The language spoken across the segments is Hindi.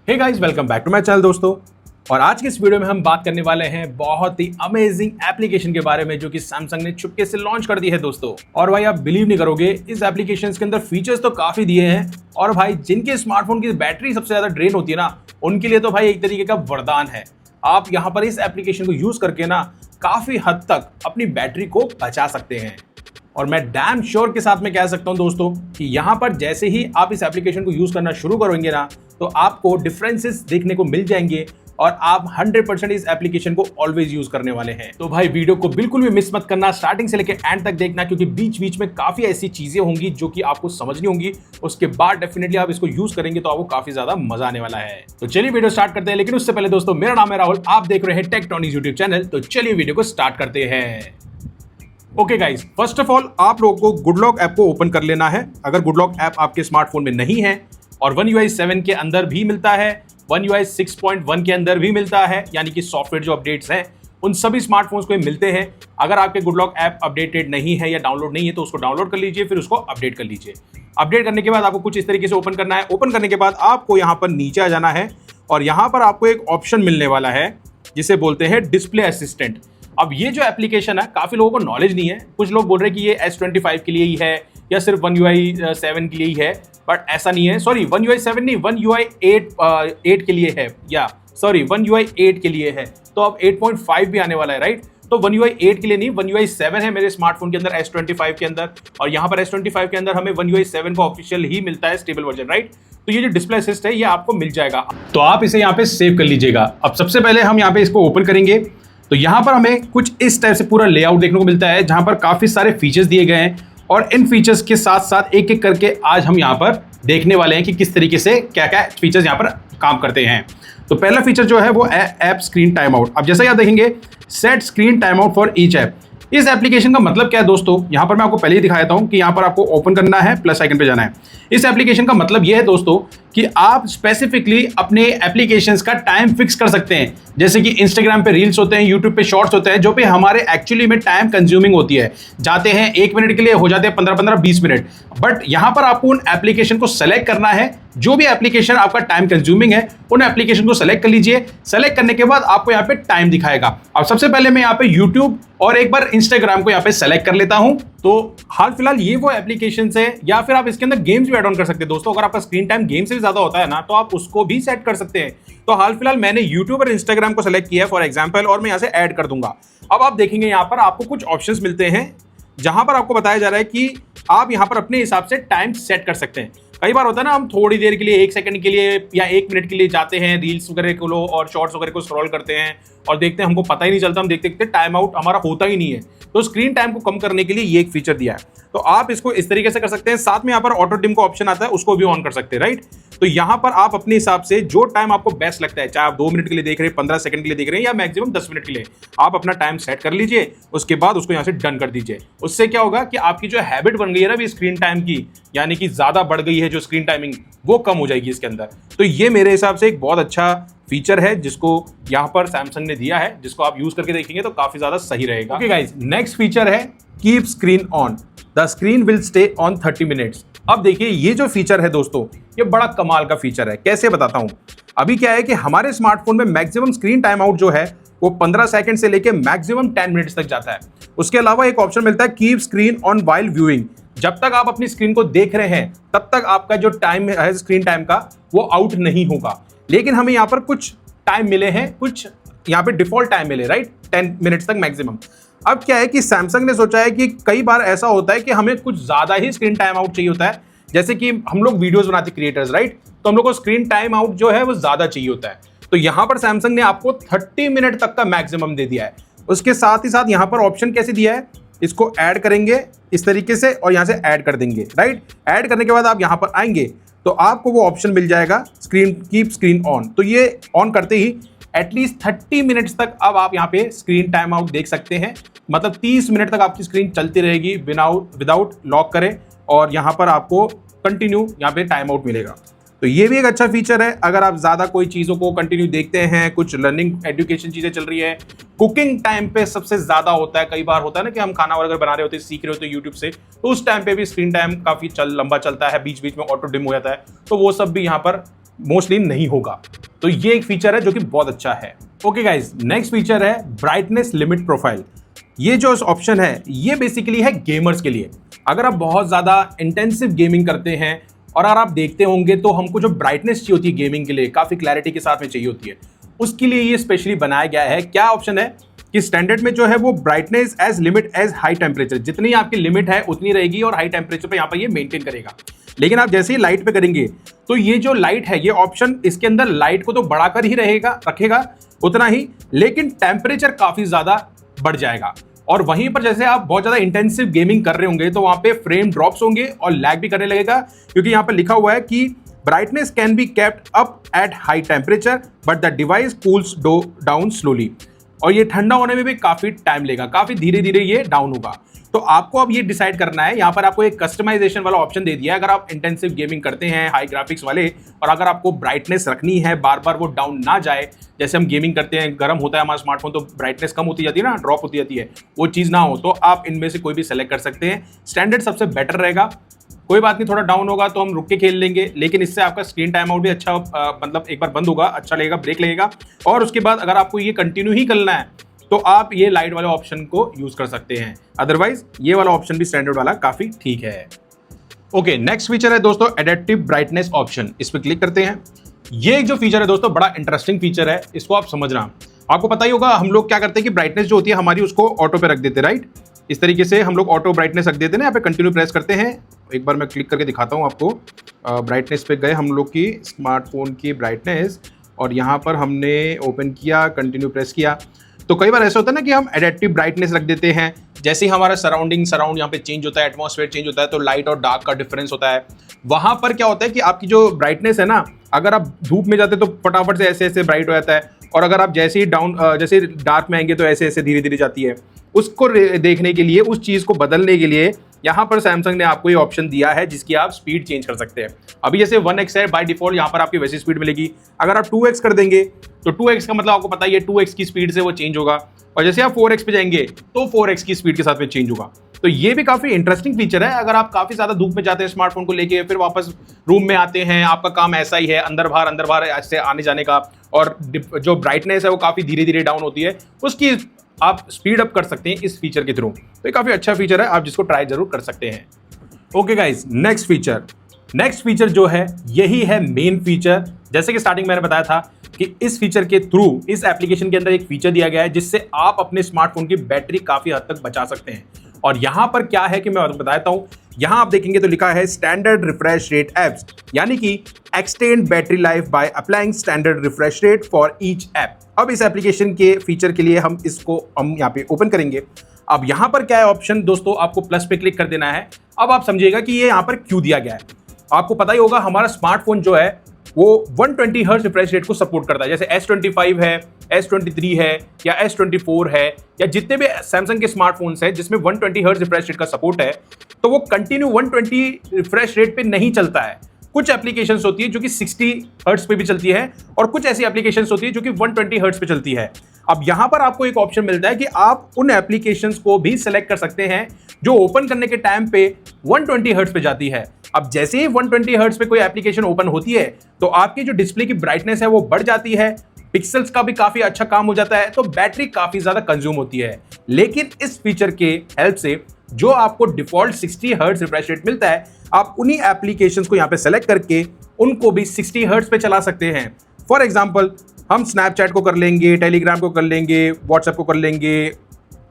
Hey guys, welcome back to my channel दोस्तों। और आज की इस वीडियो में हम बात करने वाले हैं बहुत ही अमेजिंग एप्लीकेशन के बारे में जो कि सैमसंग ने चुपके से लॉन्च कर दी है दोस्तों। और भाई आप बिलीव नहीं करोगे, इस एप्लीकेशन के अंदर फीचर्स तो काफी दिए हैं और भाई जिनके स्मार्टफोन की बैटरी सबसे ज्यादा ड्रेन होती है ना, उनके लिए तो भाई एक तरीके का वरदान है। आप यहाँ पर इस एप्लीकेशन को यूज करके ना काफी हद तक अपनी बैटरी को बचा सकते हैं। और मैं डैम श्योर के साथ में कह सकता हूं दोस्तों कि यहां पर जैसे ही आप इस एप्लीकेशन को यूज करना शुरू करेंगे ना, तो आपको डिफरेंसेस देखने को मिल जाएंगे और आप 100% इस एप्लीकेशन को ऑलवेज यूज करने वाले हैं। तो भाई वीडियो को बिल्कुल भी मिस मत करना, स्टार्टिंग से लेकर एंड तक देखना, क्योंकि बीच बीच में काफी ऐसी चीजें होंगी जो कि आपको समझनी होंगी। उसके बाद डेफिनेटली आप इसको यूज करेंगे तो आपको काफी ज्यादा मजा आने वाला है। तो चलिए वीडियो स्टार्ट करते हैं। लेकिन उससे पहले दोस्तों, मेरा नाम है राहुल, आप देख रहे हैं टेक्टोनिक्स यूट्यूब चैनल। तो चलिए वीडियो को स्टार्ट करते हैं। Okay guys, first of all आप लोगों को गुडलॉक ऐप को ओपन कर लेना है। अगर गुडलॉक ऐप आपके स्मार्टफोन में नहीं है, और One UI 7 के अंदर भी मिलता है, One UI 6.1 के अंदर भी मिलता है, यानी कि सॉफ्टवेयर जो अपडेट्स हैं उन सभी स्मार्टफोन्स को मिलते हैं। अगर आपके गुडलॉक ऐप अपडेटेड नहीं है या डाउनलोड नहीं है तो उसको डाउनलोड कर लीजिए, फिर उसको अपडेट कर लीजिए। अपडेट करने के बाद आपको कुछ इस तरीके से ओपन करना है। ओपन करने के बाद आपको यहाँ पर नीचे आ जाना है और यहाँ पर आपको एक ऑप्शन मिलने वाला है जिसे बोलते हैं डिस्प्ले असिस्टेंट। अब ये जो एप्लीकेशन है, काफी लोगों को नॉलेज नहीं है। कुछ लोग बोल रहे हैं कि ये S25 के लिए ही है या सिर्फ One UI 7 के लिए ही है, बट ऐसा नहीं है। सॉरी, One UI 7 नहीं, One UI 8 के लिए है, या सॉरी One UI 8 के लिए है। तो अब 8.5 भी आने वाला है, राइट। तो One UI 8 के लिए नहीं, One UI 7 है मेरे स्मार्टफोन के अंदर S25 के अंदर, और यहाँ पर S25 के अंदर हमें One UI 7 का ऑफिशियल ही मिलता है, स्टेबल वर्जन, राइट। तो ये जो डिस्प्ले असिस्ट है ये आपको मिल जाएगा, तो आप इसे यहाँ पे सेव कर लीजिएगा। अब सबसे पहले हम यहाँ पे इसको ओपन करेंगे तो यहाँ पर हमें कुछ इस टाइप से पूरा लेआउट देखने को मिलता है, जहाँ पर काफी सारे फीचर्स दिए गए हैं और इन फीचर्स के साथ साथ एक एक करके आज हम यहाँ पर देखने वाले हैं कि किस तरीके से क्या क्या फीचर्स यहाँ पर काम करते हैं। तो पहला फीचर जो है वो ऐप स्क्रीन टाइम आउट। अब जैसा आप देखेंगे, set screen time out for each app. इस एप्लीकेशन का मतलब क्या है दोस्तों, यहाँ पर मैं आपको पहले ही दिखा देता हूँ कि यहाँ पर आपको ओपन करना है, प्लस आइकन पे जाना है। इस एप्लीकेशन का मतलब ये है दोस्तों कि आप स्पेसिफिकली अपने एप्लीकेशंस का टाइम फिक्स कर सकते हैं। जैसे कि इंस्टाग्राम पे रील्स होते हैं, यूट्यूब पे शॉर्ट्स होते हैं, जो पे हमारे एक्चुअली में टाइम कंज्यूमिंग होती है। जाते हैं 1 मिनट के लिए, हो जाते हैं 15-20 मिनट। बट यहाँ पर आपको उन एप्लीकेशन को सेलेक्ट करना है, जो भी एप्लीकेशन आपका टाइम कंज्यूमिंग है उन एप्लीकेशन को सेलेक्ट कर लीजिए। सेलेक्ट करने के बाद आपको यहाँ पे टाइम दिखाएगा। अब सबसे पहले मैं यहाँ पे यूट्यूब और एक बार इंस्टाग्राम को यहाँ पे सेलेक्ट कर लेता हूँ। तो हाल फिलहाल ये वो एप्लीकेशंस है, या फिर आप इसके अंदर गेम्स भी ऐड ऑन कर सकते हैं दोस्तों। अगर आपका स्क्रीन टाइम गेम से भी ज्यादा होता है ना, तो आप उसको भी सेट कर सकते हैं। तो हाल फिलहाल मैंने यूट्यूब और इंस्टाग्राम को सेलेक्ट किया है फॉर एग्जांपल, और मैं यहाँ से ऐड कर दूंगा। अब आप देखेंगे यहाँ पर आपको कुछ ऑप्शंस मिलते हैं, जहां पर आपको बताया जा रहा है कि आप यहाँ पर अपने हिसाब से टाइम सेट कर सकते हैं। कई बार होता है ना, हम थोड़ी देर के लिए, 1 सेकंड के लिए या 1 मिनट के लिए जाते हैं, रील्स वगैरह को लो और शॉर्ट्स वगैरह को स्क्रॉल करते हैं और देखते हैं, हमको पता ही नहीं चलता, हम देखते देखते टाइम आउट हमारा होता ही नहीं है। तो स्क्रीन टाइम को कम करने के लिए ये एक फीचर दिया है, तो आप इसको इस तरीके से कर सकते हैं। साथ में यहाँ पर ऑटो डिम का ऑप्शन आता है, उसको भी ऑन कर सकते हैं, राइट। तो यहाँ पर आप अपने हिसाब से जो टाइम आपको बेस्ट लगता है, चाहे आप 2 मिनट के लिए देख रहे हैं, 15 सेकंड के लिए देख रहे हैं, या मैक्सिमम 10 मिनट के लिए, आप अपना टाइम सेट कर लीजिए। उसके बाद उसको यहाँ से डन कर दीजिए। उससे क्या होगा कि आपकी जो हैबिट बन गई है ना अभी स्क्रीन टाइम की, यानी कि ज्यादा बढ़ गई है जो स्क्रीन टाइमिंग, वो कम हो जाएगी इसके अंदर। तो ये मेरे हिसाब से एक बहुत अच्छा फीचर है जिसको यहाँ पर सैमसंग ने दिया है, जिसको आप यूज करके देखेंगे तो काफी ज्यादा सही रहेगा। ओके गाइस, नेक्स्ट फीचर है keep screen on, the screen will stay on 30 minutes. अब देखिए ये जो फीचर है दोस्तों, ये बड़ा कमाल का फीचर है। कैसे बताता हूं। अभी क्या है कि हमारे स्मार्टफोन में मैक्सिमम स्क्रीन टाइम आउट जो है वो 15 सेकंड से लेकर मैक्सिमम 10 मिनट्स तक जाता है। उसके अलावा एक ऑप्शन मिलता है keep screen on while viewing. जब तक आप अपनी स्क्रीन को देख रहे हैं तब तक आपका जो टाइम है स्क्रीन टाइम का, वो आउट नहीं होगा। लेकिन हमें यहाँ पर कुछ टाइम मिले हैं, कुछ यहाँ पे डिफॉल्ट टाइम मिले, राइट, 10 मिनट्स तक मैक्सिमम। अब क्या है कि सैमसंग ने सोचा है कि कई बार ऐसा होता है कि हमें कुछ ज्यादा ही स्क्रीन टाइम आउट चाहिए होता है। जैसे कि हम लोग वीडियोस बनाते क्रिएटर्स, राइट, तो हम लोग को स्क्रीन टाइम आउट जो है वो ज्यादा चाहिए होता है। तो यहाँ पर सैमसंग ने आपको 30 मिनट तक का मैक्सिमम दे दिया है। उसके साथ ही साथ यहाँ पर ऑप्शन कैसे दिया है, इसको ऐड करेंगे इस तरीके से और यहाँ से ऐड कर देंगे, राइट। ऐड करने के बाद आप यहाँ पर आएंगे तो आपको वो ऑप्शन मिल जाएगा स्क्रीन कीप स्क्रीन ऑन। तो ये ऑन करते ही एटलीस्ट 30 मिनट्स तक अब आप यहाँ पे स्क्रीन टाइम आउट देख सकते हैं। मतलब 30 मिनट तक आपकी स्क्रीन चलती रहेगी विदाउट लॉक करे, और यहाँ पर आपको कंटिन्यू यहाँ पे टाइम आउट मिलेगा। तो ये भी एक अच्छा फीचर है। अगर आप ज्यादा कोई चीजों को कंटिन्यू देखते हैं, कुछ लर्निंग एजुकेशन चीजें चल रही है, कुकिंग टाइम पे सबसे ज्यादा होता है। कई बार होता है ना कि हम खाना वगैरह बना रहे होते हैं, सीख रहे होते हैं यूट्यूब से, तो उस टाइम पे भी स्क्रीन टाइम काफी लंबा चलता है, बीच बीच में ऑटो डिम हो जाता है। तो वो सब भी यहाँ पर मोस्टली नहीं होगा। तो ये एक फीचर है जो कि बहुत अच्छा है। ओके गाइस, नेक्स्ट फीचर है ब्राइटनेस लिमिट प्रोफाइल। ये जो ऑप्शन है ये बेसिकली है गेमर्स के लिए। अगर आप बहुत ज़्यादा इंटेंसिव गेमिंग करते हैं और अगर आप देखते होंगे तो हमको जो ब्राइटनेस चाहिए होती है गेमिंग के लिए, काफ़ी क्लैरिटी के साथ में चाहिए होती है, उसके लिए ये स्पेशली बनाया गया है। क्या ऑप्शन है कि स्टैंडर्ड में जो है वो brightness as limit as high temperature, जितनी आपकी लिमिट है उतनी रहेगी और हाई टेम्परेचर पे यहाँ पर ये मेंटेन करेगा। लेकिन आप जैसे ही लाइट पे करेंगे तो ये जो लाइट है, ये ऑप्शन इसके अंदर लाइट को तो बढ़ाकर ही रखेगा उतना ही, लेकिन टेम्परेचर काफी ज्यादा बढ़ जाएगा। और वहीं पर जैसे आप बहुत ज्यादा इंटेंसिव गेमिंग कर रहे होंगे तो वहां पे फ्रेम ड्रॉप्स होंगे और लैग भी करने लगेगा, क्योंकि यहाँ पर लिखा हुआ है कि brightness can be kept up at high temperature but the device cools down slowly. और ये ठंडा होने में भी काफी टाइम लेगा, काफी धीरे धीरे ये डाउन होगा। तो आपको अब ये डिसाइड करना है। यहाँ पर आपको एक कस्टमाइजेशन वाला ऑप्शन दे दिया है। अगर आप इंटेंसिव गेमिंग करते हैं हाई ग्राफिक्स वाले, और अगर आपको ब्राइटनेस रखनी है, बार बार वो डाउन ना जाए, जैसे हम गेमिंग करते हैं, गर्म होता है हमारा स्मार्टफोन तो ब्राइटनेस कम होती जाती है ना, ड्रॉप होती जाती है, वो चीज़ ना हो, तो आप इनमें से कोई भी सेलेक्ट कर सकते हैं। स्टैंडर्ड सबसे बेटर रहेगा। कोई बात नहीं, थोड़ा डाउन होगा तो हम रुक के खेल लेंगे, लेकिन इससे आपका स्क्रीन टाइम आउट भी अच्छा मतलब एक बार बंद होगा, अच्छा लगेगा, ब्रेक लगेगा। और उसके बाद अगर आपको ये कंटिन्यू ही करना है तो आप ये लाइट वाले ऑप्शन को यूज कर सकते हैं। अदरवाइज ये वाला ऑप्शन भी स्टैंडर्ड वाला काफी ठीक है। ओके, नेक्स्ट फीचर है दोस्तों एडेप्टिव ब्राइटनेस ऑप्शन। इस पर क्लिक करते हैं। ये जो फीचर है दोस्तों बड़ा इंटरेस्टिंग फीचर है, इसको आप समझना। आपको पता ही होगा हम लोग क्या करते हैं कि ब्राइटनेस जो होती है हमारी उसको ऑटो पे रख देते हैं, राइट। इस तरीके से हम लोग ऑटो ब्राइटनेस रख देते हैं ना, यहाँ पे कंटिन्यू प्रेस करते हैं। एक बार मैं क्लिक करके दिखाता हूँ आपको। ब्राइटनेस पे गए हम लोग की स्मार्टफोन की ब्राइटनेस, और यहाँ पर हमने ओपन किया, कंटिन्यू प्रेस किया। तो कई बार ऐसा होता है ना कि हम एडेप्टिव ब्राइटनेस रख देते हैं। जैसे ही हमारा साउंड यहाँ पे चेंज होता है, एटमॉस्फेयर चेंज होता है, तो लाइट और डार्क का डिफरेंस होता है। वहां पर क्या होता है कि आपकी जो ब्राइटनेस है ना, अगर आप धूप में जाते हैं तो फटाफट से ऐसे ऐसे ब्राइट हो जाता है, और अगर आप जैसे ही जैसे डार्क में आएंगे तो ऐसे ऐसे धीरे धीरे जाती है। उसको देखने के लिए, उस चीज़ को बदलने के लिए यहाँ पर सैमसंग ने आपको ये ऑप्शन दिया है जिसकी आप स्पीड चेंज कर सकते हैं। अभी जैसे 1x है बाय डिफॉल्ट, यहाँ पर आपकी वैसी स्पीड मिलेगी। अगर आप 2x कर देंगे तो 2x का मतलब आपको पता ही है 2x की स्पीड से वो चेंज होगा, और जैसे आप 4x पे जाएंगे तो 4x की स्पीड के साथ में चेंज होगा। तो ये भी काफी इंटरेस्टिंग फीचर है। अगर आप काफी ज्यादा धूप में जाते हैं स्मार्टफोन को लेके, फिर वापस रूम में आते हैं, आपका काम ऐसा ही है अंदर बाहर ऐसे आने जाने का, और जो ब्राइटनेस है वो काफी धीरे धीरे डाउन होती है, उसकी आप स्पीड अप कर सकते हैं इस फीचर के थ्रू। तो ये काफी अच्छा फीचर है, आप जिसको ट्राई जरूर कर सकते हैं। ओके गाइस, नेक्स्ट फीचर जो है यही है मेन फीचर। जैसे कि स्टार्टिंग मैंने बताया था कि इस फीचर के थ्रू, इस एप्लीकेशन के अंदर एक फीचर दिया गया है जिससे आप अपने स्मार्टफोन की बैटरी काफी हद तक बचा सकते हैं। और यहां पर क्या है कि मैं बताता हूं। यहां आप देखेंगे तो लिखा है स्टैंडर्ड रिफ्रेश रेट एप्स, यानी कि extend battery life by applying standard refresh rate for each app. अब इस एप्लीकेशन के फीचर के लिए हम यहाँ पे ओपन करेंगे। अब यहाँ पर क्या है ऑप्शन दोस्तों, आपको प्लस पे क्लिक कर देना है। अब आप समझिएगा कि ये यहाँ पर क्यों दिया गया है। आपको पता ही होगा हमारा स्मार्टफोन जो है वो 120 हर्ट्ज रिफ्रेश रेट को सपोर्ट करता है। जैसे S25 है, S23 है, या S24 है, या जितने भी सैमसंग के स्मार्टफोन्स हैं जिसमें 120 हर्ट्ज रिफ्रेश रेट का सपोर्ट है, तो वो कंटिन्यू 120 रिफ्रेश रेट पे नहीं चलता है। कुछ एप्लीकेशंस होती है जो कि 60 हर्ट्ज पे भी चलती है, और कुछ ऐसी एप्लीकेशंस होती है जो कि 120 हर्ट्ज पे चलती है। अब यहां पर आपको एक ऑप्शन मिलता है कि आप उन एप्लीकेशंस को भी सिलेक्ट कर सकते हैं जो ओपन करने के टाइम पे 120 हर्ट्ज पे जाती है। अब जैसे ही 120 हर्ट्ज पे कोई एप्लीकेशन ओपन होती है तो आपकी जो डिस्प्ले की ब्राइटनेस है वो बढ़ जाती है, पिक्सल्स का भी काफी अच्छा काम हो जाता है, तो बैटरी काफी ज्यादा कंज्यूम होती है। लेकिन इस फीचर के हेल्प से जो आपको डिफॉल्ट 60 हर्ट्ज रिफ्रेश रेट मिलता है, आप उन्हीं एप्लीकेशंस को यहाँ पे सेलेक्ट करके उनको भी 60 हर्ट्ज पे चला सकते हैं। फॉर एग्जांपल, हम स्नैपचैट को कर लेंगे, टेलीग्राम को कर लेंगे, व्हाट्सएप को कर लेंगे,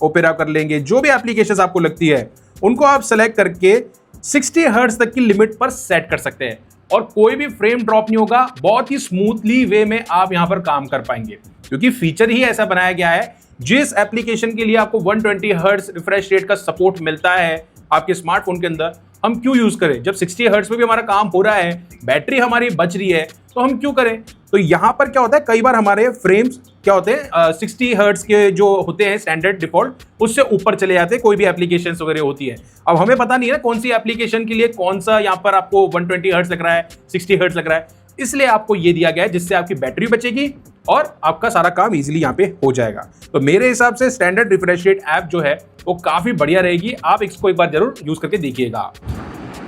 ओपेरा कर लेंगे, जो भी एप्लीकेशंस आपको लगती है उनको आप सेलेक्ट करके 60 हर्ट्ज तक की लिमिट पर सेट कर सकते हैं, और कोई भी फ्रेम ड्रॉप नहीं होगा। बहुत ही स्मूथली वे में आप यहां पर काम कर पाएंगे, क्योंकि फीचर ही ऐसा बनाया गया है। जिस एप्लीकेशन के लिए आपको 120 हर्ट्ज रिफ्रेश रेट का सपोर्ट मिलता है आपके स्मार्टफोन के अंदर, हम क्यों यूज करें? जब 60 हर्ट्ज पे भी हमारा काम हो रहा है, बैटरी हमारी बच रही है, तो हम क्यों करें? तो यहां पर क्या होता है, कई बार हमारे फ्रेम्स क्या होते हैं 60 हर्ट्ज के जो होते हैं स्टैंडर्ड डिफॉल्ट, उससे ऊपर चले जाते हैं कोई भी एप्लीकेशंस वगैरह होती है। अब हमें पता नहीं है कौन सी एप्लीकेशन के लिए कौन सा यहाँ पर आपको 120 हर्ट्ज लग रहा है, 60 हर्ट्ज लग रहा है, इसलिए आपको ये दिया गया है जिससे आपकी बैटरी बचेगी और आपका सारा काम इजीली यहाँ पे हो जाएगा। तो मेरे हिसाब से स्टैंडर्ड रिफ्रेश रेट ऐप जो है वो काफी बढ़िया रहेगी, आप इसको एक बार जरूर यूज करके देखिएगा।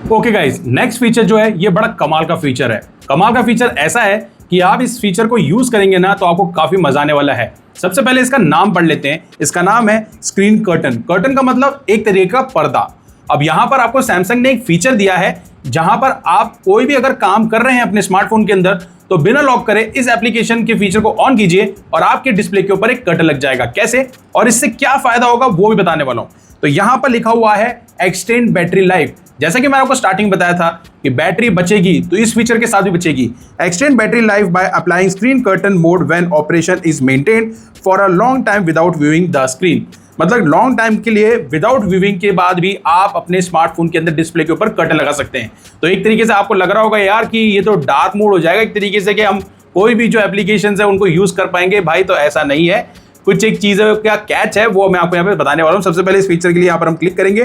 ओके गाइस, नेक्स्ट फीचर जो है ये बड़ा कमाल का फीचर है। कमाल का फीचर ऐसा है कि आप इस फीचर को यूज करेंगे ना तो आपको काफी मजा आने वाला है। सबसे पहले इसका नाम पढ़ लेते हैं। इसका नाम है स्क्रीन कर्टन। कर्टन का मतलब एक तरीके का पर्दा। अब यहां पर आपको सैमसंग ने एक फीचर दिया है जहां पर आप कोई भी अगर काम कर रहे हैं अपने स्मार्टफोन के अंदर तो बिना लॉक करे इस एप्लीकेशन के फीचर को ऑन कीजिए और आपके डिस्प्ले के ऊपर एक कर्टन लग जाएगा। कैसे और इससे क्या फायदा होगा वो भी बताने वाला हूं। तो यहां पर लिखा हुआ है एक्सटेंड बैटरी लाइफ। जैसा कि मैंने आपको स्टार्टिंग बताया था कि बैटरी बचेगी तो इस फीचर के साथ भी बचेगी। Extend battery life by applying screen curtain mode when operation is maintained for a long time without viewing the screen. मतलब लॉन्ग टाइम के लिए विदाउट व्यूइंग के बाद भी आप अपने स्मार्टफोन के अंदर डिस्प्ले के ऊपर कर्टन लगा सकते हैं। तो एक तरीके से आपको लग रहा होगा यार कि ये तो डार्क मोड हो जाएगा एक तरीके से, कि हम कोई भी जो एप्लीकेशन है उनको यूज कर पाएंगे। भाई तो ऐसा नहीं है, कुछ एक चीज क्या कैच है वो मैं आपको यहाँ पे बताने वाला हूँ। सबसे पहले इस फीचर के लिए यहाँ पर हम क्लिक करेंगे।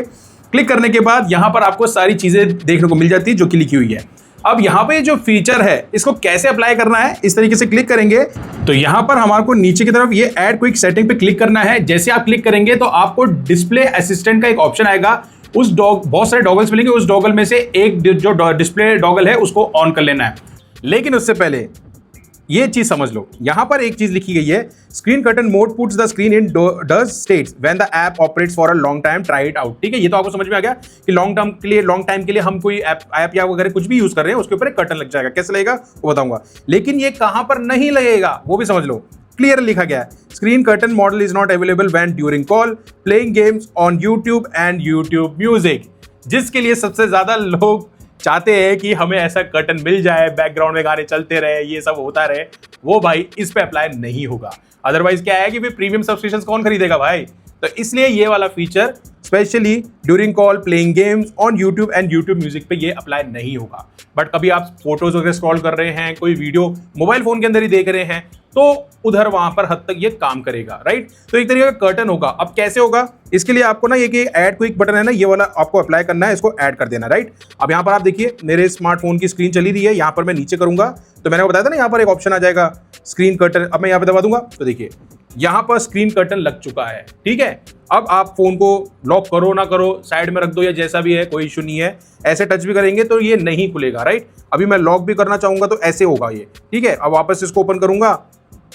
क्लिक करने के बाद यहाँ पर आपको सारी चीजें देखने को मिल जाती है जो कि लिखी हुई है। अब यहाँ पे जो फीचर है इसको कैसे अप्लाई करना है, इस तरीके से क्लिक करेंगे तो यहाँ पर हमारे को नीचे की तरफ ये ऐड क्विक सेटिंग पे क्लिक करना है। जैसे आप क्लिक करेंगे तो आपको डिस्प्ले असिस्टेंट का एक ऑप्शन आएगा। उस बहुत सारे डॉगल्स मिलेंगे, उस डॉगल में से एक जो डिस्प्ले डॉगल है उसको ऑन कर लेना है। लेकिन उससे पहले ये चीज समझ लो, यहां पर एक चीज लिखी गई है, screen curtain mode puts the screen in does states when the app operates for a long time, try it out. ठीक है, ये तो आपको समझ में आ गया कि लॉन्ग टाइम के लिए हम कोई ऐप या वगैरह कुछ भी यूज कर रहे हैं उसके ऊपर एक कर्टन लग जाएगा। कैसे लगेगा वो बताऊंगा, लेकिन ये कहां पर नहीं लगेगा वो भी समझ लो। क्लियर लिखा गया है, screen curtain model is not available when during call, playing games on YouTube and YouTube music. जिसके लिए सबसे ज्यादा लोग चाहते हैं कि हमें ऐसा कर्टन मिल जाए, बैकग्राउंड में गाने चलते रहे, ये सब होता रहे, वो भाई इस पे अप्लाई नहीं होगा। अदरवाइज क्या है कि फिर प्रीमियम सब्सक्रिप्शन कौन खरीदेगा भाई। तो इसलिए ये वाला feature specially during call, playing games on YouTube and YouTube music पे ये अप्लाई नहीं होगा। बट कभी आप फोटोज वगैरह स्क्रॉल कर रहे हैं, कोई वीडियो मोबाइल फोन के अंदर ही देख रहे हैं तो उधर वहां पर हद तक ये काम करेगा, राइट। तो एक तरीके का कर्टन होगा। अब कैसे होगा, इसके लिए आपको ना ये ऐड क्विक बटन है ना, ये वाला आपको अप्लाई करना है, इसको ऐड कर देना, राइट। अब यहाँ पर आप देखिए मेरे स्मार्टफोन की स्क्रीन चली रही है, यहाँ पर मैं नीचे करूंगा तो मैंने बताया था ना यहाँ पर एक ऑप्शन आ जाएगा स्क्रीन कर्टन। अब मैं यहाँ पे दबा दूंगा तो देखिए यहाँ पर स्क्रीन कर्टन लग चुका है। ठीक है, अब आप फोन को लॉक करो ना करो, साइड में रख दो या जैसा भी है, कोई इशू नहीं है। ऐसे टच भी करेंगे तो ये नहीं खुलेगा, राइट। अभी मैं लॉक भी करना चाहूंगा तो ऐसे होगा ये। ठीक है, अब वापस इसको ओपन करूंगा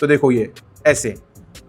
तो देखो ये ऐसे,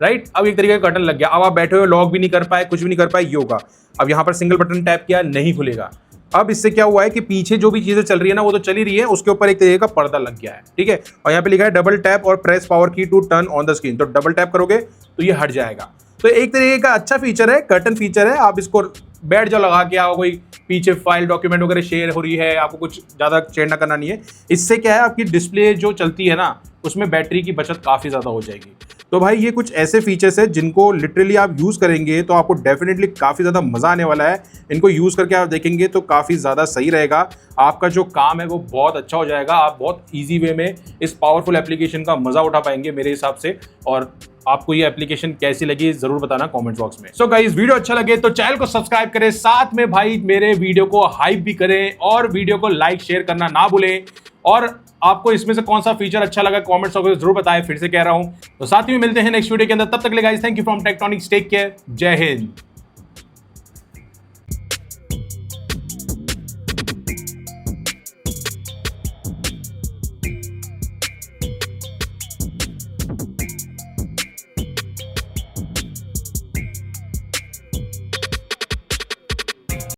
राइट। अब एक तरीके का कर्टन लग गया। अब आप बैठे हुए लॉक भी नहीं कर पाए, कुछ भी नहीं कर पाए, ये होगा। अब यहाँ पर सिंगल बटन टैप किया, नहीं खुलेगा। अब इससे क्या हुआ है कि पीछे जो भी चीजें चल रही है ना वो तो चली रही है, उसके ऊपर एक तरीके का पर्दा लग गया है। ठीक है, और यहाँ पे लिखा है डबल टैप और प्रेस पावर की to turn on the screen. तो डबल टैप करोगे तो ये हट जाएगा। तो एक तरीके का अच्छा फीचर है, कर्टन फीचर है। आप इसको बैठ जाओ लगा के, आओ कोई पीछे फाइल डॉक्यूमेंट वगैरह शेयर हो रही है, आपको कुछ ज्यादा शेयर ना करना नहीं है। इससे क्या है आपकी डिस्प्ले जो चलती है ना उसमें बैटरी की बचत काफी ज्यादा हो जाएगी। तो भाई ये कुछ ऐसे फीचर्स है जिनको लिटरली आप यूज करेंगे तो आपको डेफिनेटली काफी ज्यादा मजा आने वाला है। इनको यूज करके आप देखेंगे तो काफी ज्यादा सही रहेगा। आपका जो काम है वो बहुत अच्छा हो जाएगा। आप बहुत इजी वे में इस पावरफुल एप्लीकेशन का मजा उठा पाएंगे मेरे हिसाब से। और आपको ये एप्लीकेशन कैसी लगी जरूर बताना कमेंट बॉक्स में। सो गाइस, वीडियो अच्छा लगे तो चैनल को सब्सक्राइब करें, साथ में भाई मेरे वीडियो को हाइप भी करें और वीडियो को लाइक शेयर करना ना भूलें। और आपको इसमें से कौन सा फीचर अच्छा लगा कमेंट्स वगैरह जरूर बताएं। फिर से कह रहा हूं, तो साथ ही में मिलते हैं नेक्स्ट वीडियो के अंदर। तब तक के लिए guys, thank you from Techtronics, take care, जय हिंद।